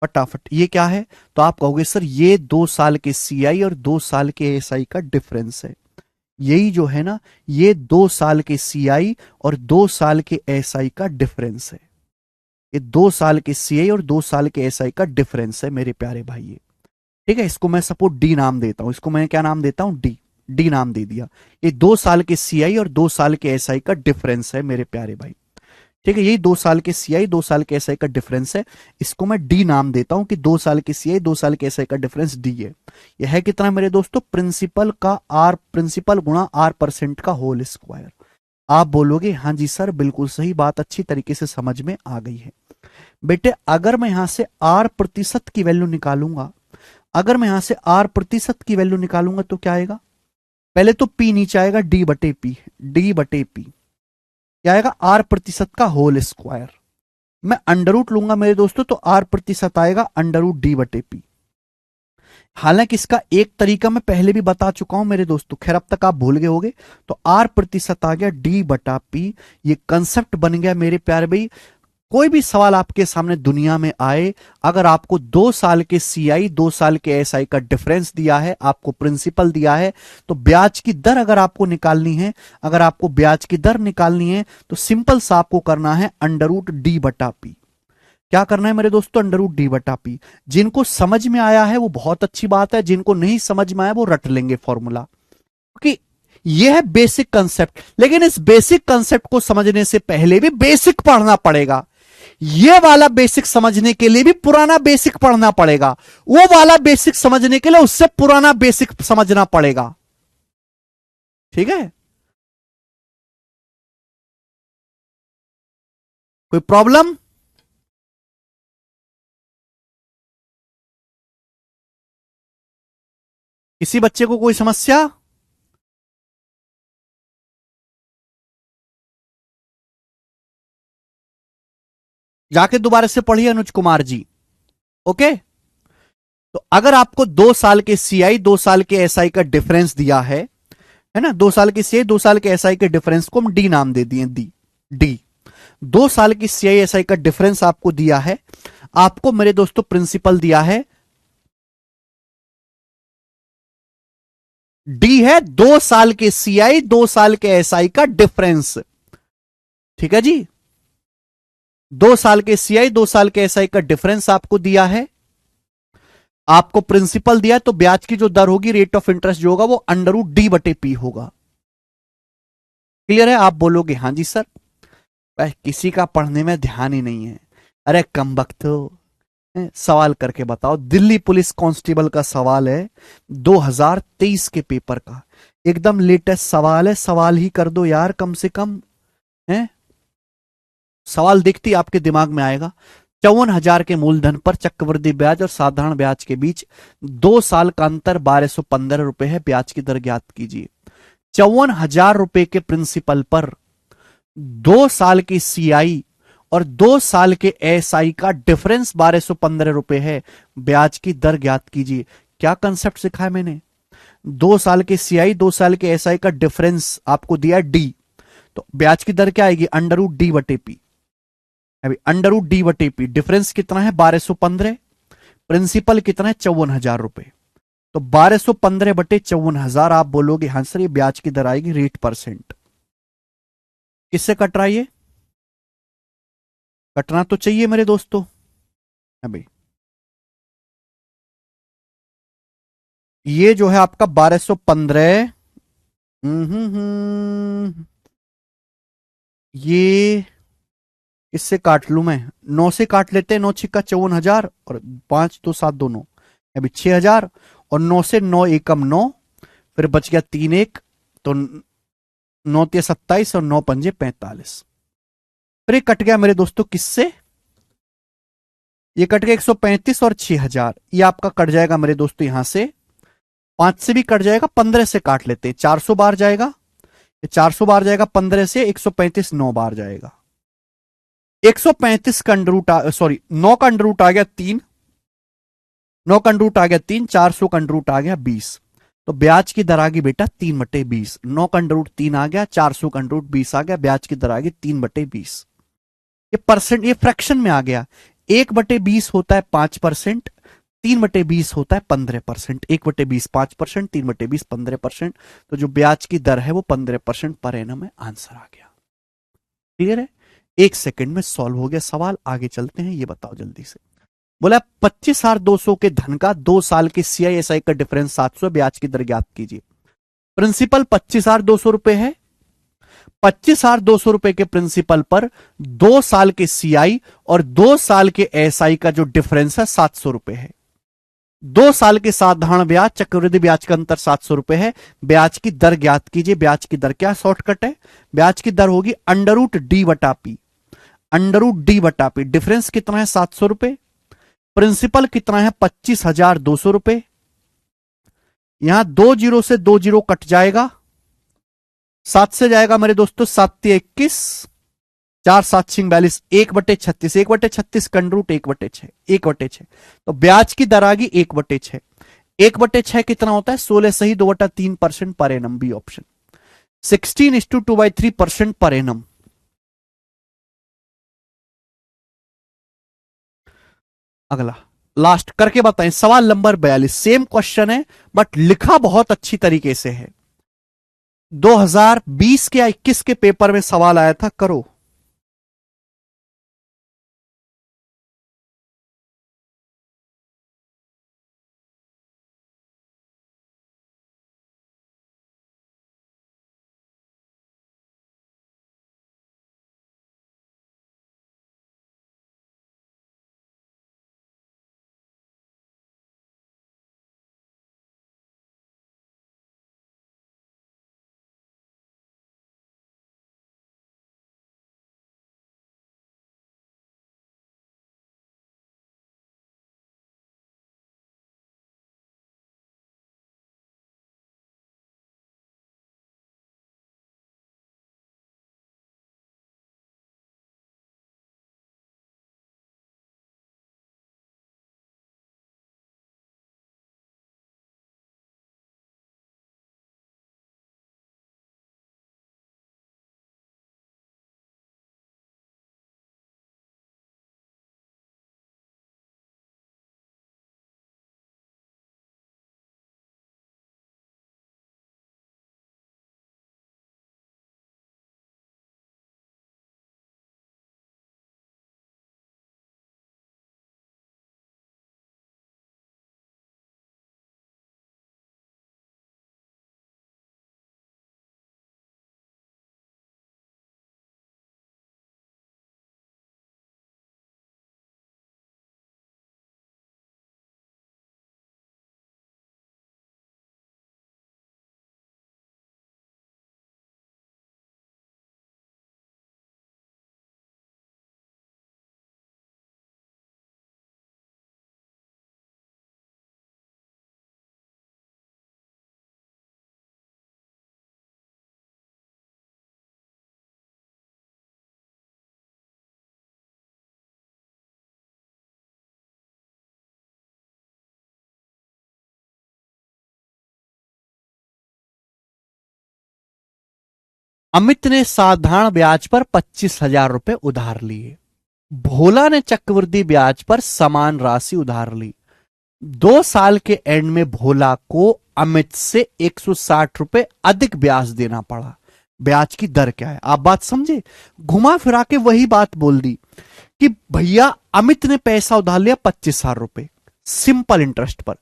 फटाफट, ये क्या है? तो आप कहोगे सर ये 2 साल के CI और 2 साल के SI का डिफरेंस है। यही जो है ना, ये 2 साल के CI और 2 साल के SI का डिफरेंस है। ये 2 साल के CI और 2 साल के SI का डिफरेंस है मेरे प्यारे भाई। ठीक है, इसको मैं सपोज डी नाम देता हूं, इसको मैं क्या नाम देता हूं? डी नाम दे दिया। ये 2 साल के CI और 2 साल के SI का डिफरेंस है मेरे प्यारे भाई। ठीक है, यही 2 साल के CI 2 साल के SI का डिफरेंस है, इसको मैं डी नाम देता हूं कि 2 साल के CI 2 साल के SI का डिफरेंस डी है। यह है कितना मेरे दोस्तों? प्रिंसिपल गुणा R% का होल स्क्वायर। आप बोलोगे हाँ जी सर बिल्कुल सही, बात अच्छी तरीके से समझ में आ गई है। बेटे अगर मैं यहां से R% की वैल्यू निकालूंगा, अगर मैं यहां से R% की वैल्यू निकालूंगा तो क्या आएगा? पहले तो P नीचे आएगा, D/P क्या आएगा? R% का होल स्क्वायर। मैं अंडर रूट लूंगा मेरे दोस्तों तो R% आएगा √D/P। हालांकि इसका एक तरीका मैं पहले भी बता चुका हूं मेरे दोस्तों, खैर अब तक आप भूल गए होंगे। तो R% आ गया D/P, ये कंसेप्ट बन गया मेरे प्यारे भाई। कोई भी सवाल आपके सामने दुनिया में आए, अगर आपको 2 साल के CI 2 साल के SI का डिफरेंस दिया है, आपको प्रिंसिपल दिया है, तो ब्याज की दर अगर आपको निकालनी है, तो सिंपल सा आपको करना है √D/P। क्या करना है मेरे दोस्तों? √D/P। जिनको समझ में आया है वो बहुत अच्छी बात है, जिनको नहीं समझ में आया वो रट लेंगे फॉर्मूला, क्योंकि यह है बेसिक कंसेप्ट। लेकिन इस बेसिक कंसेप्ट को समझने से पहले भी बेसिक पढ़ना पड़ेगा। ये वाला बेसिक समझने के लिए भी पुराना बेसिक पढ़ना पड़ेगा, वो वाला बेसिक समझने के लिए उससे पुराना बेसिक समझना पड़ेगा। ठीक है, कोई प्रॉब्लम? किसी बच्चे को कोई समस्या? जाके दोबारा से पढ़िए अनुज कुमार जी। ओके, तो अगर आपको 2 साल के CI 2 साल के SI का डिफरेंस दिया है ना, 2 साल के CI 2 साल के SI के डिफरेंस को हम डी नाम दे दिए, डी। 2 साल की CI SI का डिफरेंस आपको दिया है, आपको मेरे दोस्तों प्रिंसिपल दिया है डी है, 2 साल के CI 2 साल के SI का डिफरेंस। ठीक है जी, 2 साल के CI 2 साल के SI का डिफरेंस आपको दिया है, आपको प्रिंसिपल दिया है, तो ब्याज की जो दर होगी, रेट ऑफ इंटरेस्ट जो होगा वो √D/P होगा। क्लियर है? आप बोलोगे हाँ जी सर। वह किसी का पढ़ने में ध्यान ही नहीं है। अरे कमबख्तो, सवाल करके बताओ। दिल्ली पुलिस कांस्टेबल का सवाल है 2023 के पेपर का, एकदम लेटेस्ट सवाल है। सवाल ही कर दो यार कम से कम, है? सवाल देखती आपके दिमाग में आएगा। 54,000 के मूलधन पर चक्रवृद्धि ब्याज और साधारण ब्याज के बीच 2 साल का अंतर 1215 रुपए है, ब्याज की दर ज्ञात कीजिए। 54,000 रुपए के प्रिंसिपल पर 2 साल की सीआई और 2 साल के एसआई का डिफरेंस 1215 रुपए है, ब्याज की दर ज्ञात कीजिए। क्या कंसेप्ट सिखाया मैंने? 2 साल के सीआई 2 साल के एसआई का डिफरेंस आपको दिया डी, तो ब्याज की दर क्या आएगी? अंडर रूट डी बटे पी। अभी अंडर रूट डी बटे पी, डिफरेंस कितना है? 1215, प्रिंसिपल कितना है? 54,000 रुपए। तो 1215 बटे 54,000, आप बोलोगे हाँ सर ये ब्याज की दर आएगी रेट परसेंट। किससे कट रहा है ये? कटना तो चाहिए मेरे दोस्तों। अभी ये जो है आपका 1215, ये इससे काट लू मैं, 9 से काट लेते हैं, 9 6 54,000 और 5 2 7 2 9, अभी 6,000, और 9 से 9 एकम 9, फिर बच गया 3 1, तो 9 3 27 और 9 5 45। फिर ये कट गया मेरे दोस्तों किससे? ये कट गया 135 और 6,000, ये आपका कट जाएगा मेरे दोस्तों यहां से। 5 से भी कट जाएगा, 15 से काट लेते हैं, 400 बार जाएगा। ये 400 बार जाएगा 15 से, 135 9 बार जाएगा। 135 का अंडर रूट, सॉरी 9 का अंडर रूट आ गया 3, 9 का अंडर रूट आ गया 3, 400 का अंडर रूट आ गया 20। तो ब्याज की दर आ गई बेटा 3/20। 9 का अंडर रूट 3 आ गया, 400 का अंडर रूट 20 आ गया, ब्याज की दर आ गई 3/20। ये परसेंट, ये फ्रैक्शन में आ गया। 1/20 होता है 5%, 3/20 होता है 15%। 1/20 5%, 3/20 15%। तो जो ब्याज की दर है वो 15% पर एनम है। आंसर आ गया। क्लियर है? 1 सेकंड में सॉल्व हो गया सवाल। आगे चलते हैं, ये बताओ जल्दी से। बोला 25,200 के धन का 2 साल के सीआईएसआई का डिफरेंस 700, ब्याज की दर ज्ञात कीजिए। प्रिंसिपल 25,200 रुपए है। 25,200 रुपए के प्रिंसिपल पर 2 साल के सीआई और 2 साल के एसआई का जो डिफरेंस है 700 रुपए है। 2 साल के साधारण ब्याज चक्रवृद्धि ब्याज का अंतर 700 रुपए है, ब्याज की दर ज्ञात कीजिए। ब्याज की दर क्या शॉर्टकट है? ब्याज की दर होगी अंडर रूट डी बटा पी। अंडर रूट डी बटा पी, डिफरेंस कितना है? 700 रुपए। प्रिंसिपल कितना है? 25,200 रुपए। यहां 2 जीरो से 2 जीरो कट जाएगा, 7 से जाएगा मेरे दोस्तों 7 21, 4 7 42, 1/36, 1/36 कंडरूट 1/6, 1/6। तो ब्याज की दर आ गई 1/6। 1/6 कितना होता है? 16 सही 2/3% per annum, B option. 16:2/3% per annum. अगला लास्ट करके बताएं, सवाल नंबर 42, सेम क्वेश्चन है बट लिखा बहुत अच्छी तरीके से है। 2020 के या 21 के पेपर में सवाल आया था, करो। अमित ने साधारण ब्याज पर 25,000 रुपए उधार लिए। भोला ने चक्रवृद्धि ब्याज पर समान राशि उधार ली। 2 साल के एंड में भोला को अमित से 160 रुपए अधिक ब्याज देना पड़ा। ब्याज की दर क्या है, आप बात समझे? घुमा फिरा के वही बात बोल दी कि भैया अमित ने पैसा उधार लिया 25,000 रुपए सिंपल इंटरेस्ट पर,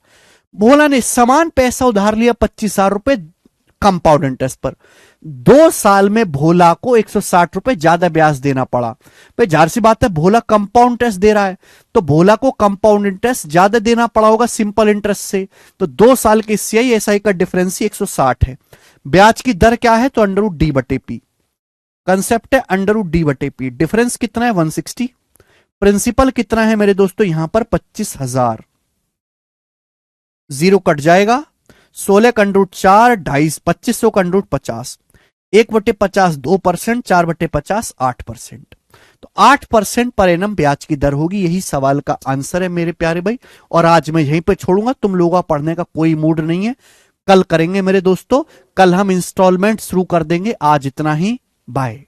भोला ने समान पैसा उधार लिया 25,000 रुपए कंपाउंड इंटरेस्ट पर। 2 साल में भोला को 160 रुपए ज्यादा ब्याज देना पड़ा। भाई जाहिर सी बात है, भोला कंपाउंड इंटरेस्ट दे रहा है तो भोला को कंपाउंड इंटरेस्ट ज्यादा देना पड़ा होगा सिंपल इंटरेस्ट से। तो 2 साल के सीआई एसआई का डिफरेंस ही 160 है। ब्याज की दर क्या है? तो √d/p। कंसेप्ट है √d/p। डिफरेंस कितना है? 160। प्रिंसिपल कितना है मेरे दोस्तों? यहां पर 25,000। जीरो कट जाएगा। 16 का √4 250, 2500 का √50। 1/50 2%, 4/50 8%। तो 8% पर एनम ब्याज की दर होगी। यही सवाल का आंसर है मेरे प्यारे भाई। और आज मैं यहीं पे छोड़ूंगा, तुम लोगों का पढ़ने का कोई मूड नहीं है। कल करेंगे मेरे दोस्तों, कल हम इंस्टॉलमेंट शुरू कर देंगे। आज इतना ही, बाय।